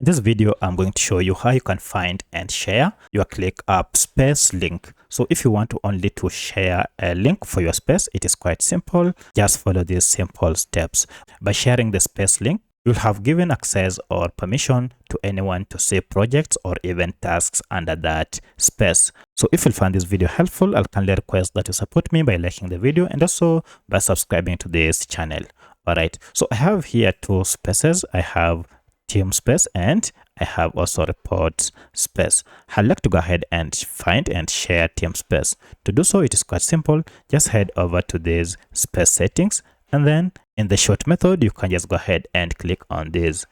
In this video, I'm going to show you how you can find and share your ClickUp Space link. So if you want to only to share a link for your space, it is quite simple. Just follow these simple steps. By sharing the space link, you'll have given access or permission to anyone to see projects or even tasks under that space. So if you find this video helpful, I'll kindly request that you support me by liking the video and also by subscribing to this channel. All right, so I have here two spaces. I have team space and I have also report space. I'd like to go ahead and find and share team space. To do so, it is quite simple. Just head over to this space settings, and then in the short method, you can just go ahead and click on this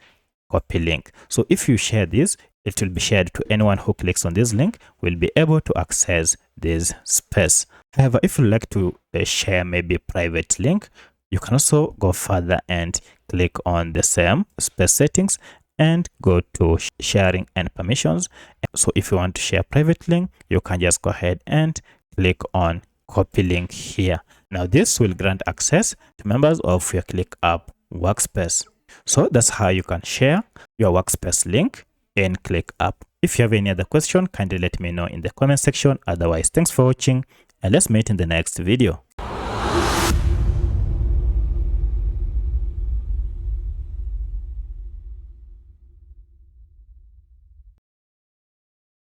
copy link. So if you share this, it will be shared to anyone who clicks on this link will be able to access this space. However, if you like to share maybe private link, you can also go further and click on the same space settings and go to sharing and permissions. So if you want to share private link, you can just go ahead and click on copy link here. Now this will grant access to members of your ClickUp workspace. So that's how you can share your workspace link in ClickUp. If you have any other question, kindly let me know in the comment section. Otherwise, thanks for watching and let's meet in the next video.